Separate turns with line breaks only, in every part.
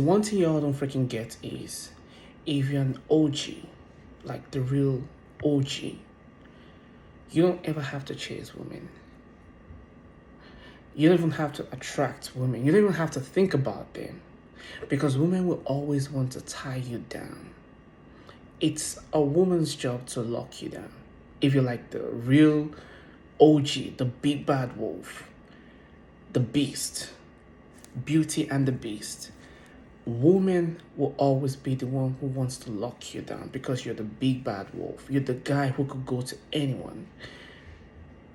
One thing y'all don't freaking get is if you're an OG, like the real OG, you don't ever have to chase women. You don't even have to attract women. You don't even have to think about them because women will always want to tie you down. It's a woman's job to lock you down. If you're like the real OG, the big bad wolf, the beast, Beauty and the Beast, woman will always be the one who wants to lock you down because you're the big bad wolf. You're the guy who could go to anyone.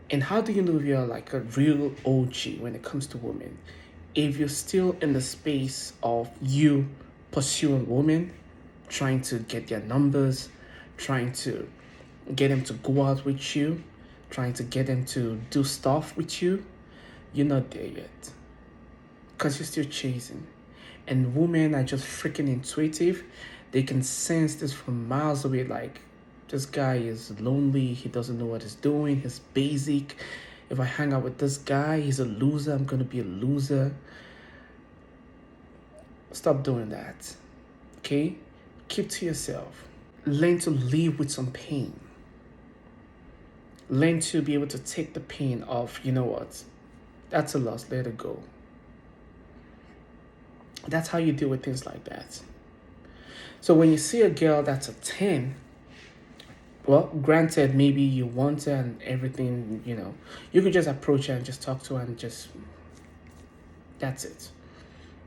And how do you know if you're like a real OG when it comes to women? If you're still in the space of you pursuing women, trying to get their numbers, trying to get them to go out with you, trying to get them to do stuff with you, you're not there yet. Because you're still chasing. And women are just freaking intuitive. They can sense this from miles away, like, this guy is lonely, he doesn't know what he's doing, he's basic. If I hang out with this guy, he's a loser, I'm gonna be a loser. Stop doing that, okay? Keep to yourself. Learn to live with some pain. Learn to be able to take the pain of, you know what, that's a loss, let it go. That's how you deal with things like that. So when you see a girl that's a 10, well, granted, maybe you want her and everything, you could just approach her and just talk to her and just, that's it.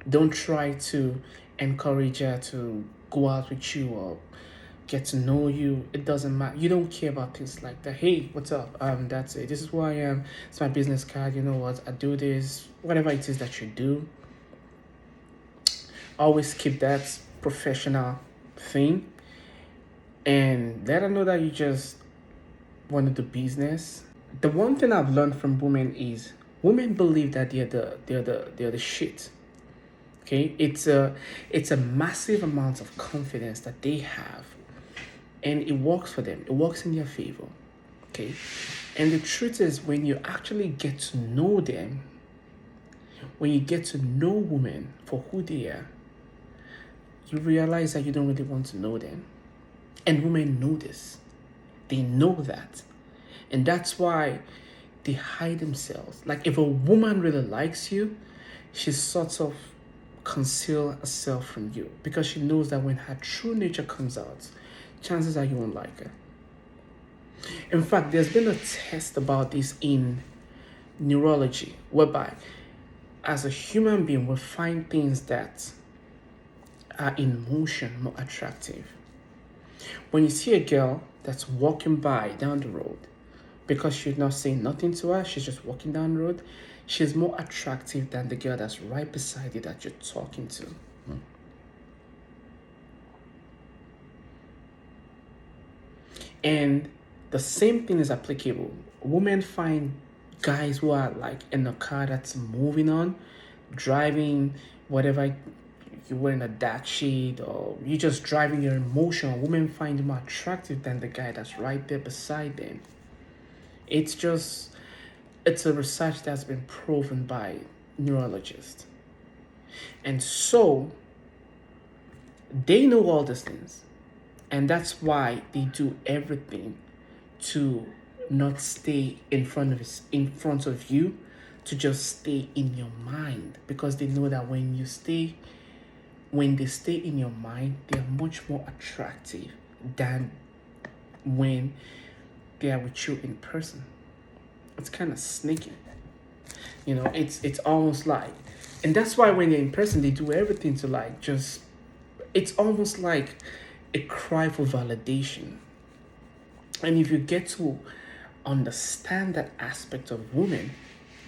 Don't try to encourage her to go out with you or get to know you. It doesn't matter. You don't care about things like that. Hey, what's up? That's it. This is who I am. It's my business card. You know what? I do this. Whatever it is that you do, always keep that professional thing. And let her know that you just want to do business. The one thing I've learned from women is women believe that they're the shit. Okay, it's a massive amount of confidence that they have, and it works for them. It works in their favor. Okay, and the truth is, when you actually get to know them, when you get to know women for who they are, you realize that you don't really want to know them. And women know this. They know that. And that's why they hide themselves. Like if a woman really likes you, she sort of conceal herself from you because she knows that when her true nature comes out, chances are you won't like her. In fact, there's been a test about this in neurology, whereby as a human being, we find things that are in motion more attractive. When you see a girl that's walking by down the road, because she's not saying nothing to her, she's just walking down the road, she's more attractive than the girl that's right beside you that you're talking to. And the same thing is applicable. Women find guys who are like in a car that's moving on, driving whatever, you're wearing a dark shade or you're just driving your emotion. Women find you more attractive than the guy that's right there beside them. It's a research that's been proven by neurologists. And so they know all these things. And that's why they do everything to not stay in front of you, to just stay in your mind. Because they know that when they stay in your mind, they're much more attractive than when they are with you in person. It's kind of sneaky. It's almost like, and that's why when they're in person, they do everything to like just, it's almost like a cry for validation. And if you get to understand that aspect of women,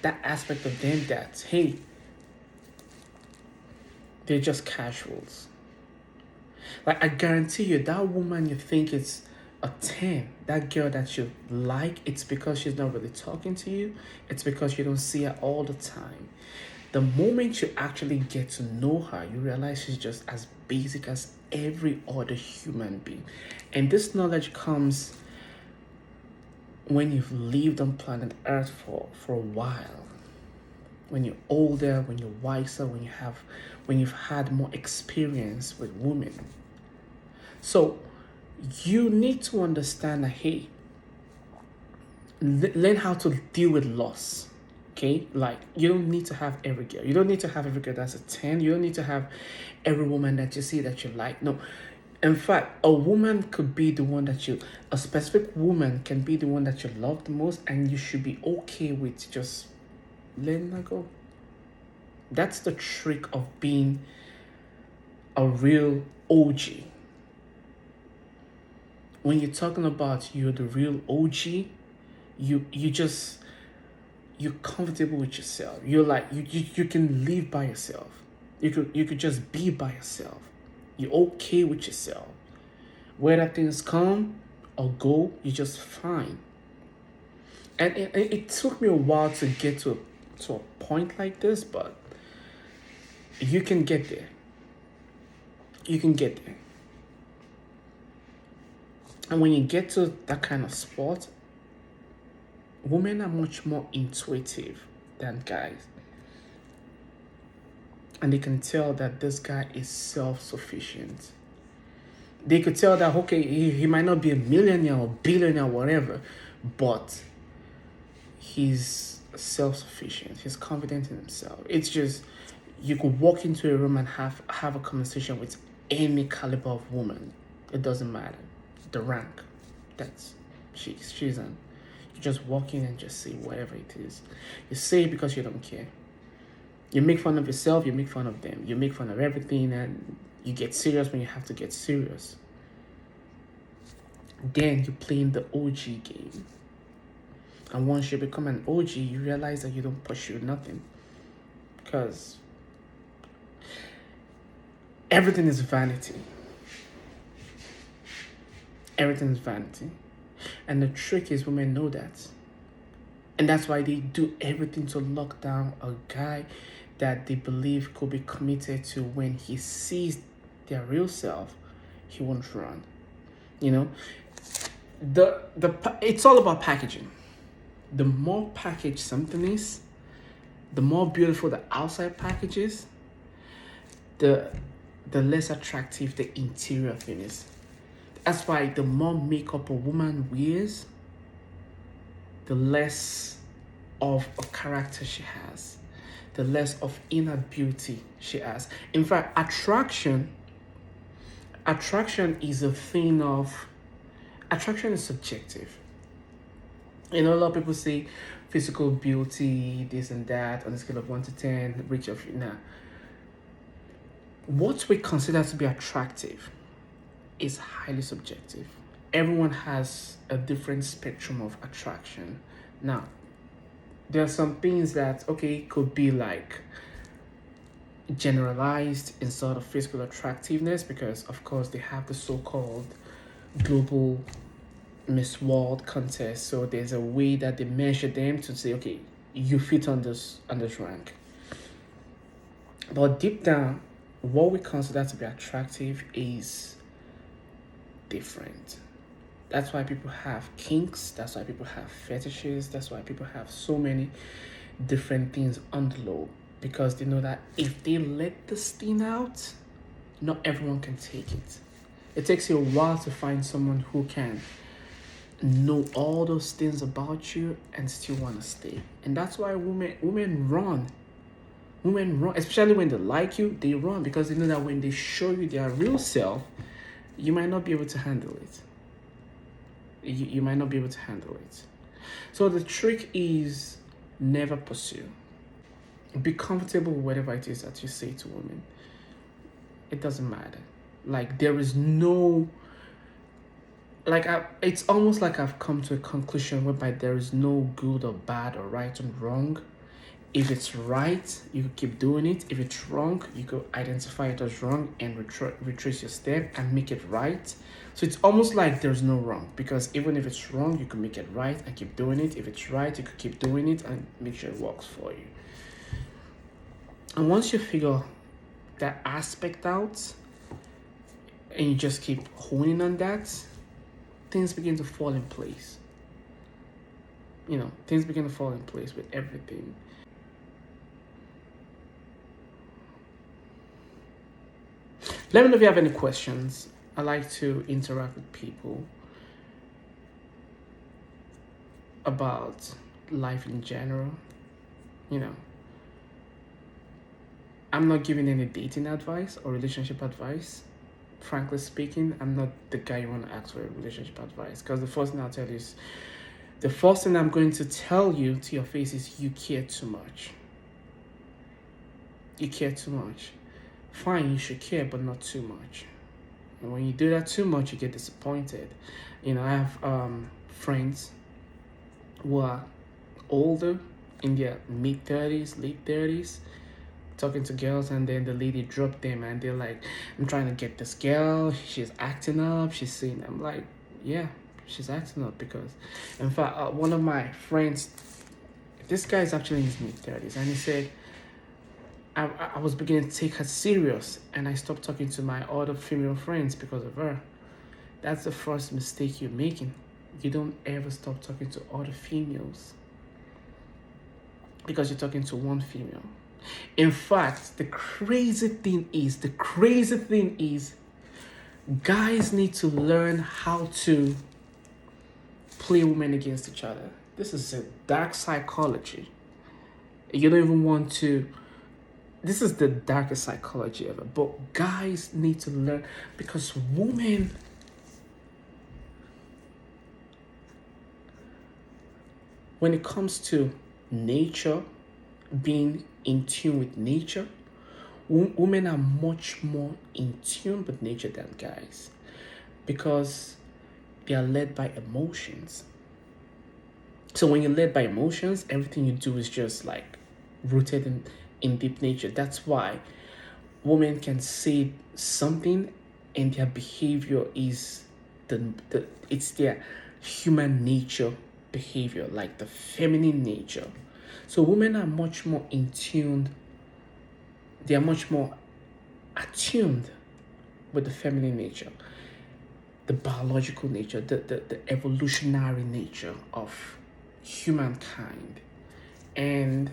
that aspect of them that, hey, they're just casuals. Like I guarantee you, that woman you think is a 10, that girl that you like, it's because she's not really talking to you. It's because you don't see her all the time. The moment you actually get to know her, you realize she's just as basic as every other human being. And this knowledge comes when you've lived on planet Earth for a while. when you're older, when you're wiser, when you've had more experience with women. So you need to understand that, hey, learn how to deal with loss. Okay, like you don't need to have every girl. You don't need to have every girl that's a 10. You don't need to have every woman that you see that you like. No, in fact, a woman could be the one that a specific woman can be the one that you love the most, and you should be okay with just letting her go. That's the trick of being a real OG. When you're talking about you're the real OG, you're comfortable with yourself. You're like you can live by yourself. You could just be by yourself. You're okay with yourself. Whether things come or go, you're just fine. And it took me a while to get to a point like this, but you can get there. You can get there. And when you get to that kind of spot, women are much more intuitive than guys. And they can tell that this guy is self-sufficient. They could tell that, okay, he might not be a millionaire or billionaire or whatever, but he's self-sufficient. He's confident in himself. It's just, you could walk into a room and have a conversation with any caliber of woman. It doesn't matter. The rank. That's, she's on. You just walk in and just say whatever it is. You say it because you don't care. You make fun of yourself, you make fun of them. You make fun of everything, and you get serious when you have to get serious. Then you're playing the OG game. And once you become an OG, you realize that you don't pursue nothing. Because everything is vanity. Everything is vanity. And the trick is women know that. And that's why they do everything to lock down a guy that they believe could be committed to. When he sees their real self, he won't run. You know, it's all about packaging. The more packaged something is, the more beautiful the outside package is, the less attractive the interior thing is. That's why the more makeup a woman wears, the less of a character she has, the less of inner beauty she has. In fact, attraction is a thing of, attraction is subjective. You know, a lot of people say physical beauty, this and that, on a scale of 1 to 10, rich of now. What we consider to be attractive is highly subjective. Everyone has a different spectrum of attraction. Now, there are some things that, okay, could be like generalized in sort of physical attractiveness, because of course they have the so-called global Miss World contest. So there's a way that they measure them to say, okay, you fit on this rank. But deep down, what we consider to be attractive is different. That's why people have kinks. That's why people have fetishes. That's why people have so many different things on the low, because they know that if they let this thing out, not everyone can take it. It takes you a while to find someone who can know all those things about you and still want to stay. And that's why women run. Women run, especially when they like you, they run, because they know that when they show you their real self, you might not be able to handle it. You might not be able to handle it. So the trick is never pursue. Be comfortable with whatever it is that you say to women. It doesn't matter. Like, there is no, like, it's almost like I've come to a conclusion whereby there is no good or bad or right and wrong. If it's right, you could keep doing it. If it's wrong, you could identify it as wrong and retrace your step and make it right. So it's almost like there's no wrong, because even if it's wrong, you can make it right and keep doing it. If it's right, you could keep doing it and make sure it works for you. And once you figure that aspect out and you just keep honing on that, things begin to fall in place. You know, things begin to fall in place with everything. Let me know if you have any questions. I like to interact with people about life in general. You know, I'm not giving any dating advice or relationship advice. Frankly speaking, I'm not the guy you want to ask for a relationship advice, because the first thing I'll tell you is, the first thing I'm going to tell you to your face is, you care too much. You care too much. Fine, you should care, but not too much. And when you do that too much, you get disappointed. You know, I have friends who are older, in their mid-30s, late 30s, talking to girls, and then the lady dropped them, and they're like, I'm trying to get this girl, she's acting up, she's saying, I'm like, yeah, she's acting up. Because in fact, one of my friends, this guy is actually in his mid-30s, and he said, I was beginning to take her serious, and I stopped talking to my other female friends because of her. That's the first mistake you're making. You don't ever stop talking to other females because you're talking to one female. In fact, the crazy thing is, guys need to learn how to play women against each other. This is a dark psychology. You don't even want to. This is the darkest psychology ever. But guys need to learn, because women, when it comes to nature, being in tune with nature, women are much more in tune with nature than guys, because they are led by emotions. So when you're led by emotions, everything you do is just like rooted in deep nature. That's why women can say something and their behavior is it's their human nature behavior, like the feminine nature. So women are much more in tune. They are much more attuned with the feminine nature, the biological nature, the evolutionary nature of humankind. And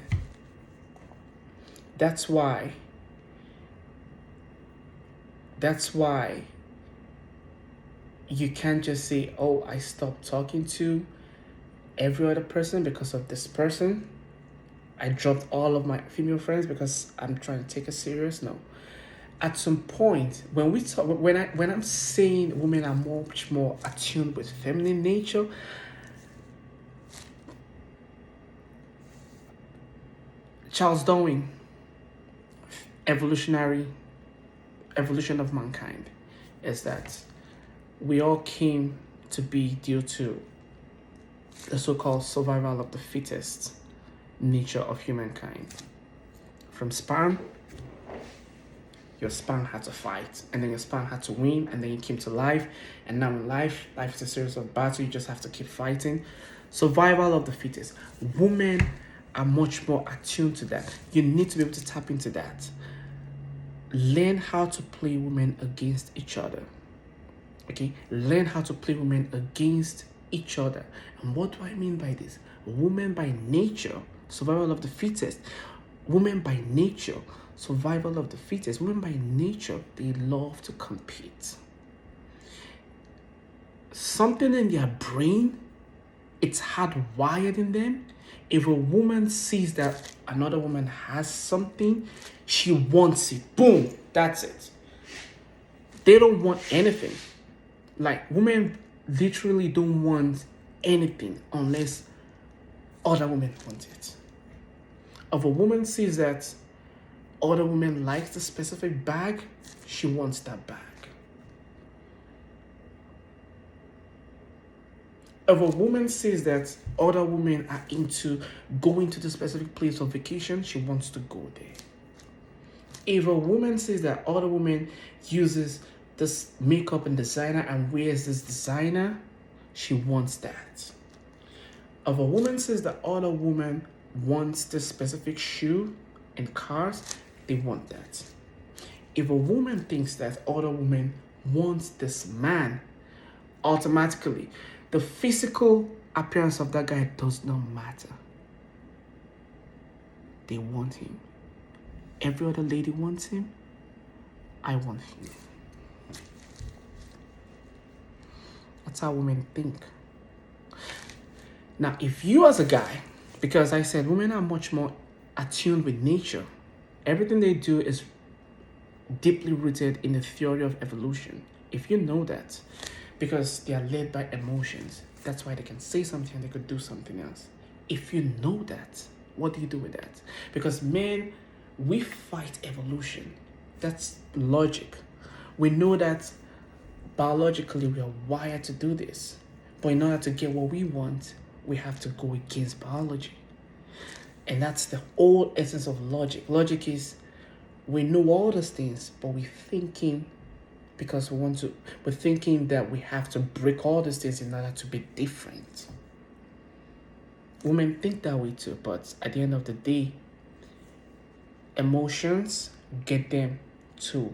that's why you can't just say, oh, I stopped talking to every other person because of this person. I dropped all of my female friends because I'm trying to take it serious. No. At some point, when we talk, when I'm saying women are much more attuned with feminine nature, Charles Darwin, evolution of mankind, is that we all came to be due to the so-called survival of the fittest nature of humankind. From sperm, your sperm had to fight, and then your sperm had to win, and then you came to life. And now in life is a series of battles. You just have to keep fighting. Survival of the fittest. Women are much more attuned to that. You need to be able to tap into that. Learn how to play women against each other. Okay? Learn how to play women against each other. And what do I mean by this? Women by nature, survival of the fittest. Women by nature, survival of the fittest. Women by nature, they love to compete. Something in their brain, it's hardwired in them. If a woman sees that another woman has something, she wants it. Boom, that's it. They don't want anything. Like, women literally don't want anything unless other women want it. If a woman sees that other women like the specific bag, she wants that bag. If a woman says that other women are into going to the specific place of vacation, she wants to go there. If a woman says that other woman uses this makeup and designer and wears this designer, she wants that. If a woman says that other woman wants this specific shoe and cars, they want that. If a woman thinks that other woman wants this man, automatically, the physical appearance of that guy does not matter. They want him. Every other lady wants him. I want you. That's how women think. Now, if you as a guy, because I said women are much more attuned with nature, everything they do is deeply rooted in the theory of evolution. If you know that, because they are led by emotions, that's why they can say something and they could do something else. If you know that, what do you do with that? Because men, we fight evolution. That's logic. We know that biologically we are wired to do this. But in order to get what we want, we have to go against biology. And that's the whole essence of logic. Logic is we know all those things, but we're thinking because we're thinking that we have to break all these things in order to be different. Women think that way too, but at the end of the day, emotions get them to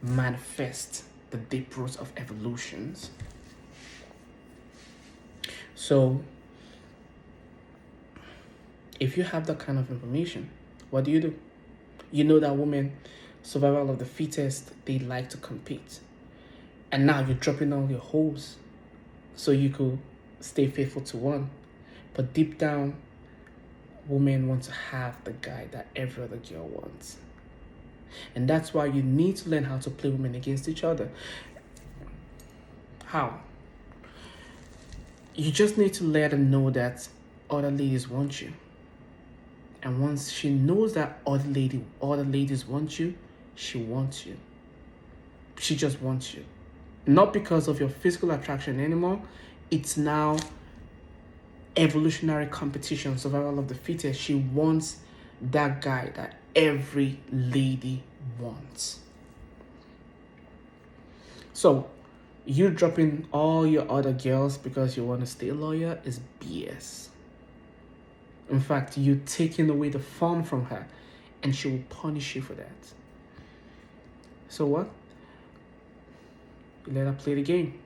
manifest the deep roots of evolutions. So, if you have that kind of information, what do? You know that women, survival of the fittest, they like to compete. And now you're dropping all your holes so you could stay faithful to one. But deep down, women want to have the guy that every other girl wants. And that's why you need to learn how to play women against each other. How? You just need to let her know that other ladies want you. And once she knows that other ladies want you, she wants you. She just wants you. Not because of your physical attraction anymore. It's now evolutionary competition, survival of the fittest. She wants that guy that every lady wants. So, you dropping all your other girls because you want to stay loyal is BS. In fact, you're taking away the fun from her, and she will punish you for that. So what? You let her play the game.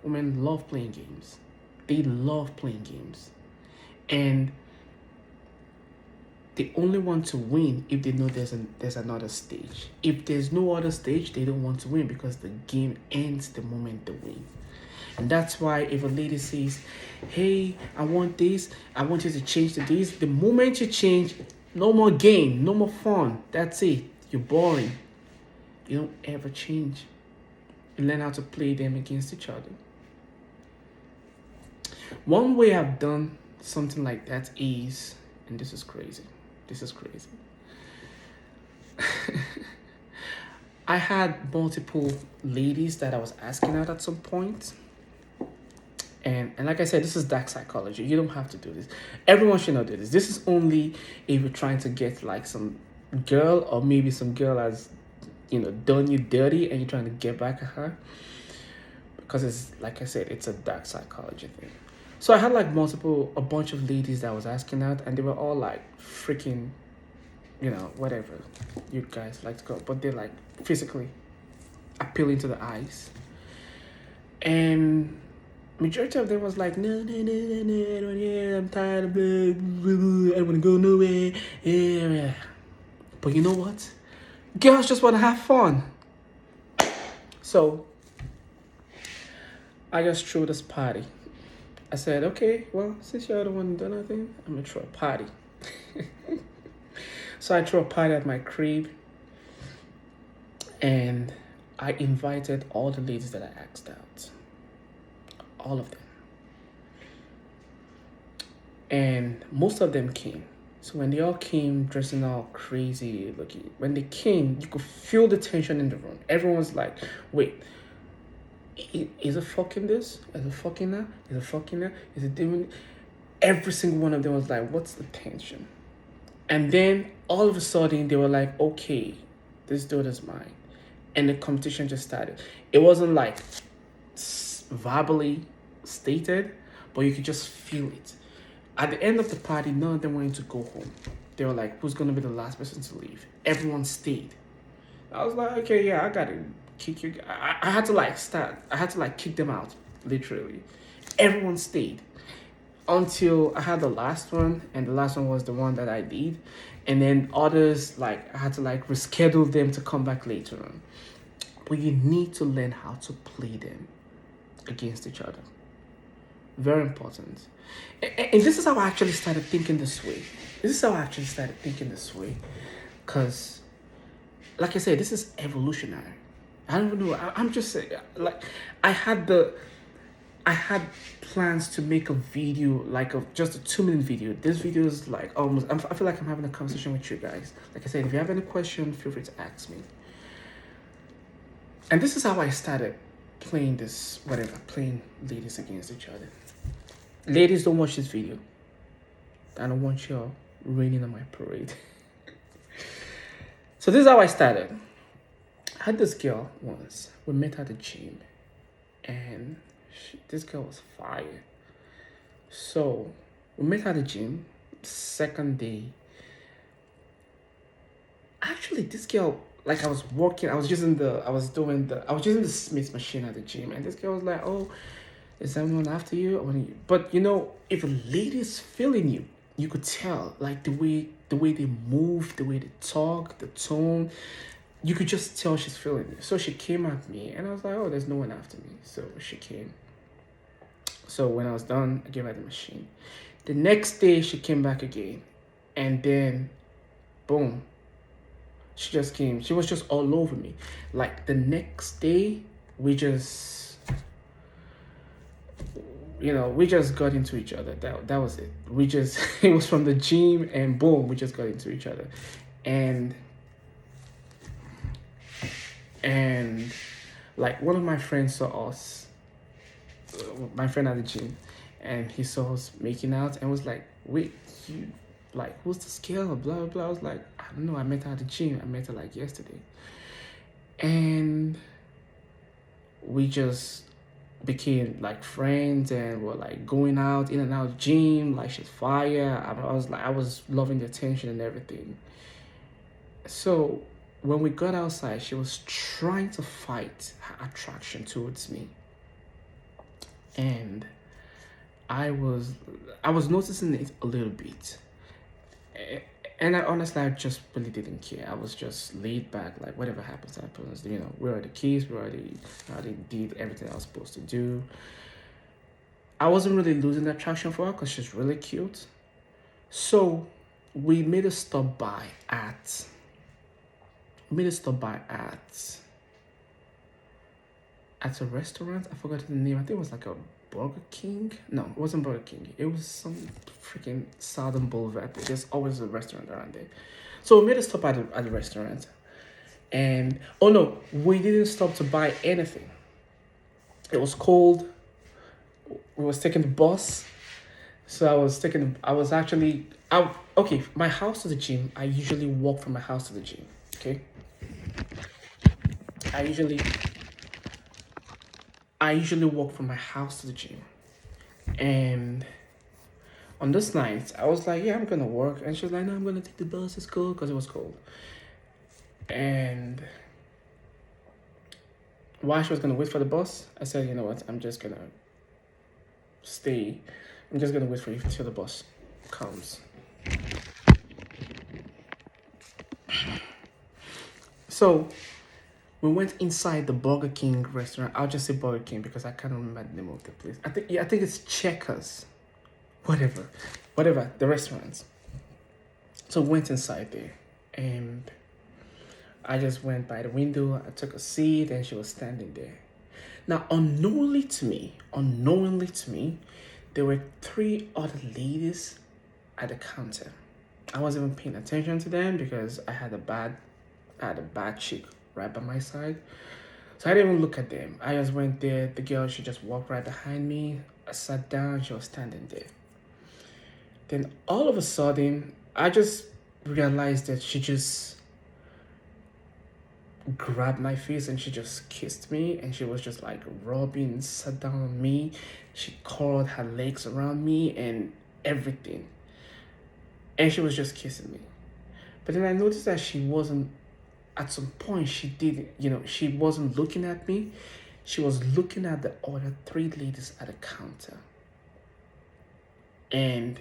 Women love playing games. They love playing games. And they only want to win if they know there's another stage. If there's no other stage, they don't want to win because the game ends the moment they win. And that's why if a lady says, hey, I want this, I want you to change to this, the moment you change, no more game, no more fun. That's it. You're boring. You don't ever change. You learn how to play them against each other. One way I've done something like that is, and this is crazy. I had multiple ladies that I was asking out at some point. And like I said, this is dark psychology. You don't have to do this. Everyone should not do this. This is only if you're trying to get like some girl, or maybe some girl has, done you dirty and you're trying to get back at her. Because it's, like I said, it's a dark psychology thing. So I had like a bunch of ladies that I was asking out, and they were all like freaking, whatever you guys like to go. But they're like physically appealing to the eyes. And majority of them was like, no, yeah, I'm tired of blah, I want to go nowhere. Yeah. But you know what? Girls just want to have fun. So I just threw this party. I said, okay, well, since y'all don't want to do nothing, I'm going to throw a party. So I threw a party at my crib. And I invited all the ladies that I asked out. All of them. And most of them came. So when they all came dressing all crazy looking, when they came, you could feel the tension in the room. Everyone's like, wait, is it fucking this? Is it fucking that? Is it fucking that? Is it doing? Every single one of them was like, what's the tension? And then all of a sudden they were like, okay, this dude is mine. And the competition just started. It wasn't like verbally stated, but you could just feel it. At the end of the party, none of them wanted to go home. They were like, who's going to be the last person to leave? Everyone stayed. I was like, okay, yeah, I got to kick you. I had to kick them out, literally. Everyone stayed until I had the last one, and the last one was the one that I did. And then others, like I had to like reschedule them to come back later on. But you need to learn how to play them against each other. Very important. And this is how I actually started thinking this way. Because, like I said, this is evolutionary. I don't know. I'm just saying, like, I had plans to make a video, like just a 2-minute video. This video is like almost, I feel like I'm having a conversation with you guys. Like I said, if you have any questions, feel free to ask me. And this is how I started playing playing ladies against each other. Ladies, don't watch this video. I don't want y'all raining on my parade. So this is how I started. I had this girl once. We met at the gym. And this girl was fire. So we met at the gym. Second day. Actually, this girl, like I was using the Smith machine at the gym, and this girl was like, "Oh, is someone after you?" But you know, if a lady's feeling you, you could tell, like the way they move, the way they talk, the tone. You could just tell she's feeling you. So she came at me, and I was like, "Oh, there's no one after me." So she came. So when I was done, I gave her the machine. The next day, she came back again, and then, boom. She just came. She was just all over me. Like the next day, we just got into each other. That was it. It was from the gym, and boom, we just got into each other. And like one of my friends saw us, my friend at the gym, and he saw us making out and was like, "Wait, you, like, who's this girl?" Blah blah blah. I was like, "I don't know. I met her at the gym. I met her like yesterday." And we just became like friends, and we're like going out in and out of the gym. Like she's fire. I was loving the attention and everything. So when we got outside, she was trying to fight her attraction towards me, and I was noticing it a little bit. And I just really didn't care. I was just laid back, like whatever happens, happens. You know, we already kissed, we already did everything I was supposed to do. I wasn't really losing attraction for her because she's really cute. So we made a stop by at a restaurant. I forgot the name. I think it was like a Burger King. No, it wasn't Burger King. It was some freaking Southern Boulevard. There's always a restaurant around there. So we made a stop at the restaurant. And, oh no, we didn't stop to buy anything. It was cold. We was taking the bus. So okay, my house to the gym, I usually walk from my house to the gym, okay? I usually walk from my house to the gym. And on this night, I was like, "Yeah, I'm gonna work." And she was like, "No, I'm gonna take the bus. It's cold," because it was cold. And while she was gonna wait for the bus, I said, "You know what? I'm just gonna stay. I'm just gonna wait for you till the bus comes." So we went inside the Burger King restaurant. I'll just say Burger King because I can't remember the name of the place. I think it's Checkers. Whatever, the restaurant. So we went inside there, and I just went by the window. I took a seat, and she was standing there. Now, unknowingly to me, there were 3 other ladies at the counter. I wasn't even paying attention to them because I had a bad chick right by my side. So I didn't even look at them. I just went there. The girl, she just walked right behind me. I sat down. She was standing there. Then all of a sudden, I just realized that she just grabbed my face and she just kissed me, and she was just like rubbing, sat down on me. She curled her legs around me and everything. And she was just kissing me. But then I noticed that she wasn't, at some point she wasn't looking at me. She was looking at the other 3 ladies at the counter. And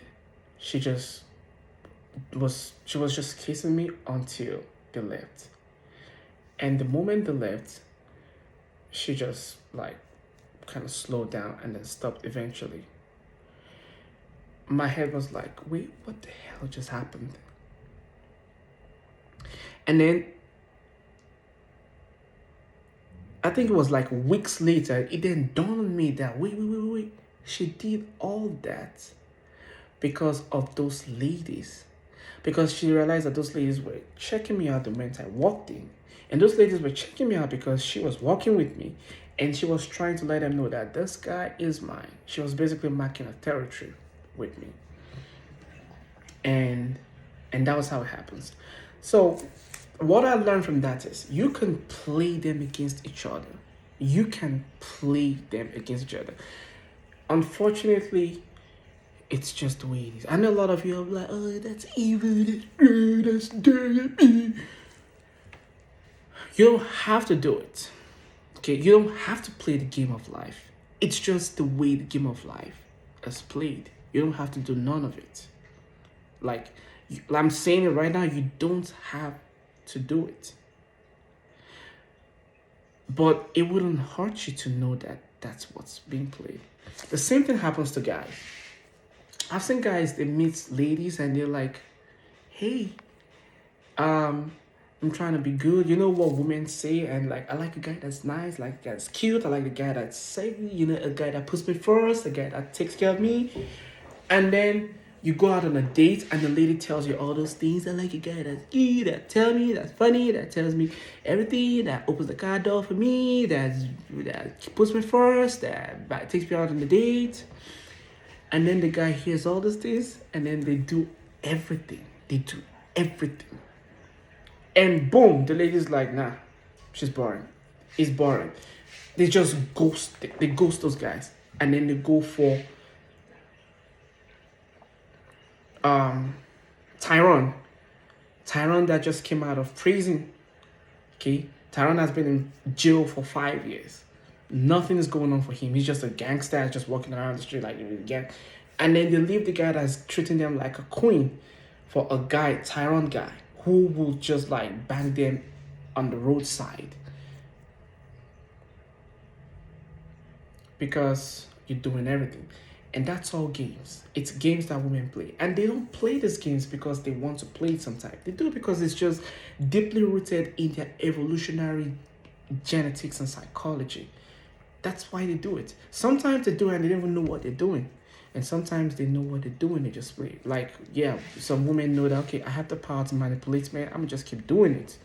she just she was just kissing me until they left. And the moment they left, she just like kind of slowed down and then stopped eventually. My head was like, wait, what the hell just happened? And then I think it was like weeks later, it then dawned on me that wait. She did all that because of those ladies. Because she realized that those ladies were checking me out the moment I walked in. And those ladies were checking me out because she was walking with me. And she was trying to let them know that this guy is mine. She was basically marking a territory with me. And that was how it happens. So what I learned from that is you can play them against each other. You can play them against each other. Unfortunately, it's just the way it is. I know a lot of you are like, oh, that's evil, that's dirty. You don't have to do it. Okay, you don't have to play the game of life. It's just the way the game of life is played. You don't have to do none of it. Like, I'm saying it right now, you don't have to do it. But it wouldn't hurt you to know that that's what's being played. The same thing happens to guys. I've seen guys, they meet ladies and they're like, hey, I'm trying to be good. You know what women say? And like, I like a guy that's nice, like a guy that's cute. I like a guy that's safe, a guy that puts me first, a guy that takes care of me. And then you go out on a date and the lady tells you all those things. I like a guy that's cute, that tells me, that's funny, that tells me everything, that opens the car door for me, that puts me first, that takes me out on the date. And then the guy hears all these things and then they do everything. They do everything. And boom, the lady's like, nah, she's boring. It's boring. They just ghost. They ghost those guys. And then they go for Tyrone that just came out of prison. Okay, Tyrone has been in jail for 5 years. Nothing is going on for him. He's just a gangster, just walking around the street like a gang. And then they leave the guy that's treating them like a queen for a guy, Tyrone guy, who will just like bang them on the roadside because you're doing everything. And that's all games. It's games that women play. And they don't play these games because they want to play it sometimes. They do it because it's just deeply rooted in their evolutionary genetics and psychology. That's why they do it. Sometimes they do it and they don't even know what they're doing. And sometimes they know what they're doing, they just play. Like, yeah, some women know that, okay, I have the power to manipulate men, I'm gonna just keep doing it.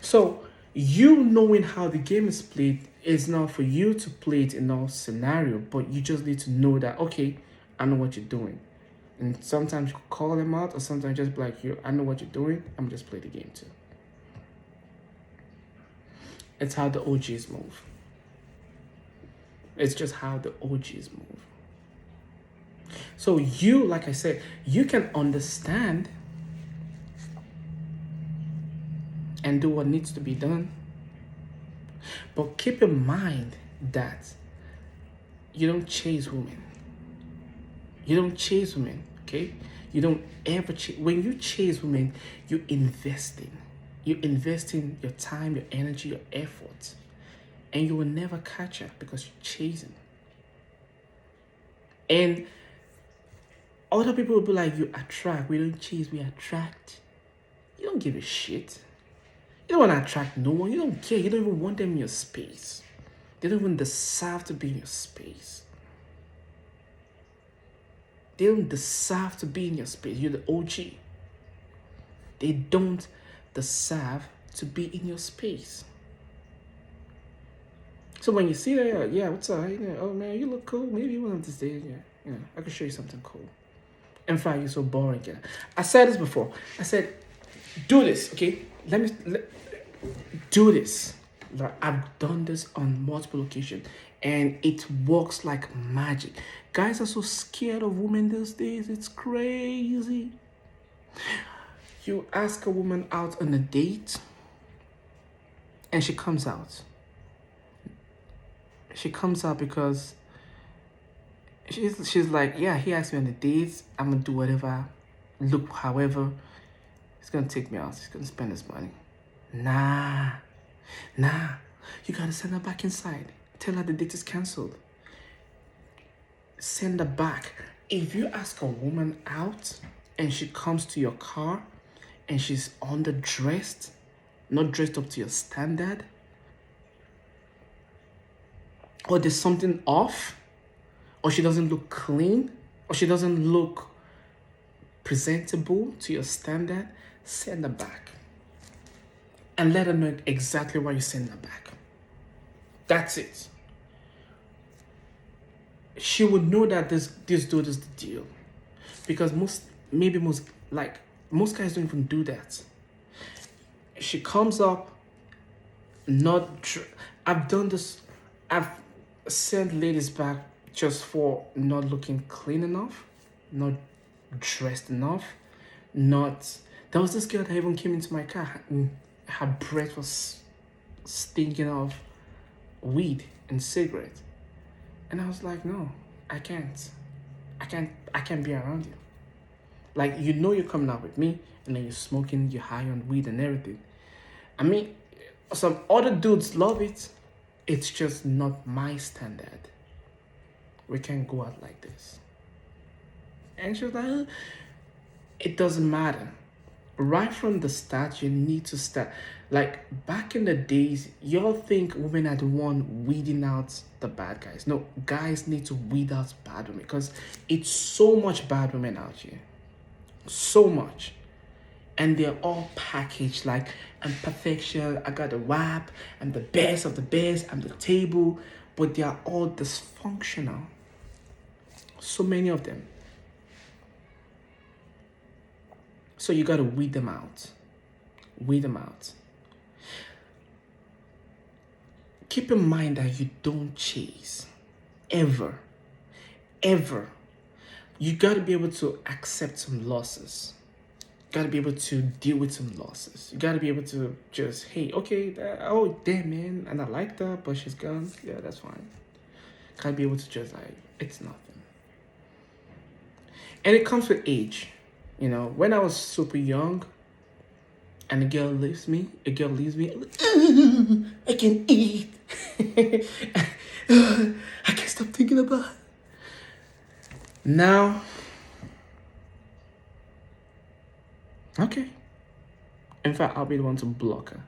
So, you knowing how the game is played is not for you to play it in all scenario, but you just need to know that, okay, I know what you're doing. And sometimes you call them out, or sometimes just be like, I know what you're doing, I'm just play the game too. It's how the OGs move. It's just how the OGs move. So you, like I said, you can understand and do what needs to be done. But keep in mind that you don't chase women. You don't chase women, okay? You don't ever chase. When you chase women, you're investing. You're investing your time, your energy, your effort. And you will never catch her because you're chasing. And other people will be like, you attract. We don't chase, we attract. You don't give a shit. You don't want to attract no one. You don't care. You don't even want them in your space. They don't even deserve to be in your space. They don't deserve to be in your space. You're the OG. They don't deserve to be in your space. So when you see that, you're like, yeah, what's up? Oh man, you look cool. Maybe one of these days, I can show you something cool. In fact, you're so boring. Yeah. I said this before. I said, do this, okay? Do this. I've done this on multiple occasions, and it works like magic. Guys are so scared of women these days. It's crazy. You ask a woman out on a date, and she comes out. She comes out because she's like, yeah, he asked me on the dates. I'm gonna do whatever look however he's gonna take me out, he's gonna spend his money. Nah, you gotta send her back inside. Tell her the date is cancelled. Send her back. If you ask a woman out and she comes to your car and she's underdressed, not dressed up to your standard, or there's something off, or she doesn't look clean, or she doesn't look presentable to your standard, send her back. And let her know exactly why you send her back. That's it. She would know that this dude is the deal. Because most guys don't even do that. She comes up, I've done this, I've sent ladies back just for not looking clean enough, not dressed enough, there was this girl that even came into my car and her breath was stinking of weed and cigarette. And I was like, no, I can't be around you. Like, you know you're coming out with me and then you're smoking, you're high on weed and everything. I mean, some other dudes love it. It's just not my standard. We can't go out like this. And she was like, it doesn't matter. Right from the start, you need to start. Like, back in the days, y'all think women are the one weeding out the bad guys. No, guys need to weed out bad women because it's so much bad women out here. So much. And they're all packaged like, I'm perfection, I got the WAP, I'm the best of the best, I'm the table. But they are all dysfunctional. So many of them. So you got to weed them out. Weed them out. Keep in mind that you don't chase. Ever. Ever. You got to be able to accept some losses. You got to be able to deal with some losses. You got to be able to just, hey, okay, oh, damn, man. And I like that, but she's gone. Yeah, that's fine. Got to be able to just like, it's nothing. And it comes with age. You know, when I was super young and a girl leaves me, I can eat. I can't stop thinking about it. Now, okay. In fact, I'll be the one to block her.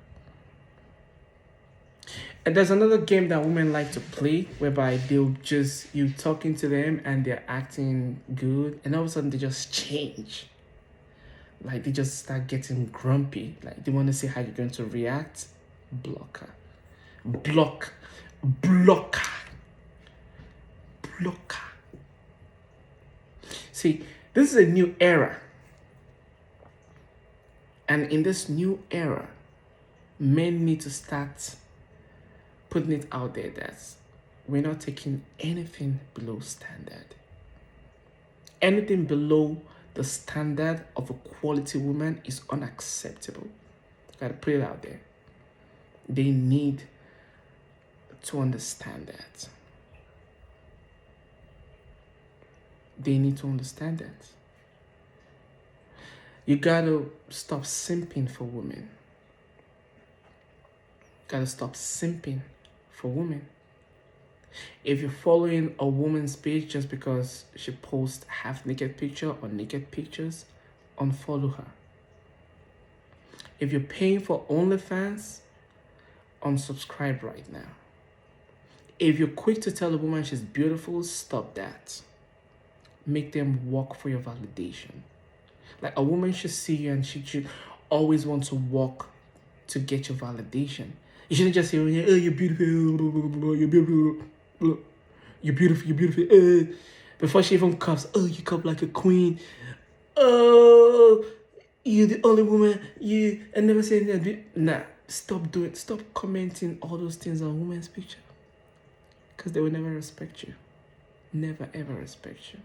And there's another game that women like to play whereby they'll just, you talking to them and they're acting good and all of a sudden they just change. Like, they just start getting grumpy. Like, they want to see how you're going to react. Blocker. Blocker. See, this is a new era. And in this new era, men need to start putting it out there that we're not taking anything below standard. Anything below the standard of a quality woman is unacceptable. Gotta put it out there. They need to understand that. They need to understand that. You gotta stop simping for women. Gotta stop simping for women. If you're following a woman's page just because she posts half-naked picture or naked pictures, unfollow her. If you're paying for OnlyFans, unsubscribe right now. If you're quick to tell a woman she's beautiful, stop that. Make them work for your validation. Like, a woman should see you and she should always want to work to get your validation. You shouldn't just say, oh, you're beautiful, you're beautiful. You're beautiful. Before she even cups, oh, you cup like a queen. Oh, you're the only woman. I never said that. Nah, stop commenting all those things on women's picture. Because they will never respect you. Never, ever respect you.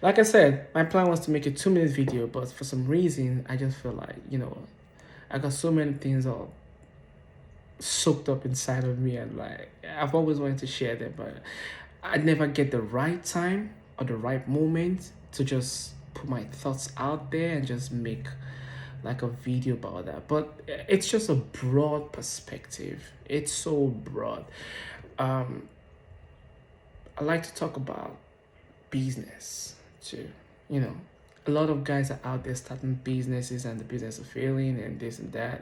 Like I said, my plan was to make a 2-minute video, but for some reason, I just feel like, I got so many things all soaked up inside of me, and like, I've always wanted to share them, but I never get the right time or the right moment to just put my thoughts out there and just make like a video about that. But it's just a broad perspective. It's so broad. um I like to talk about business too. You know, a lot of guys are out there starting businesses and the business is failing and this and that.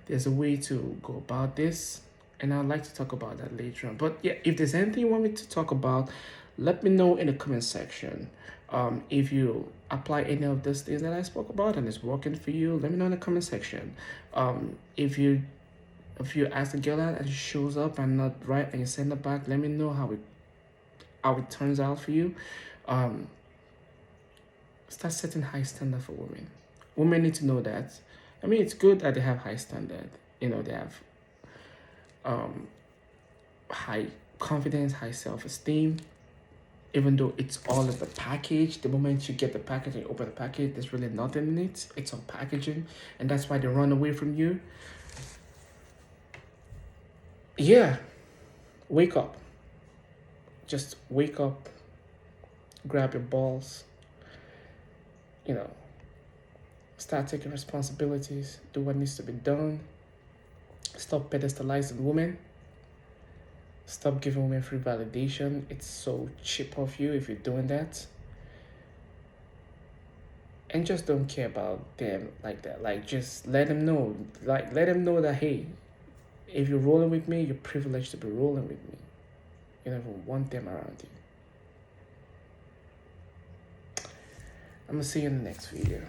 There's a way to go about this, and I'd like to talk about that later on. But yeah, if there's anything you want me to talk about, let me know in the comment section. If you apply any of those things that I spoke about and it's working for you, let me know in the comment section. If you ask the girl out and she shows up and not right and you send her back, let me know how it turns out for you. Start setting high standard for women. Women need to know that. I mean, it's good that they have high standard. You know, they have high confidence, high self-esteem. Even though it's all in the package, the moment you get the package and you open the package, there's really nothing in it. It's all packaging, and that's why they run away from you. Yeah, wake up. Just wake up, grab your balls, you know, start taking responsibilities, do what needs to be done, stop pedestalizing women, stop giving women free validation. It's so cheap of you if you're doing that. And just don't care about them like that. Like, just let them know. Like, let them know that, hey, if you're rolling with me, you're privileged to be rolling with me. You never want them around you. I'm gonna see you in the next video.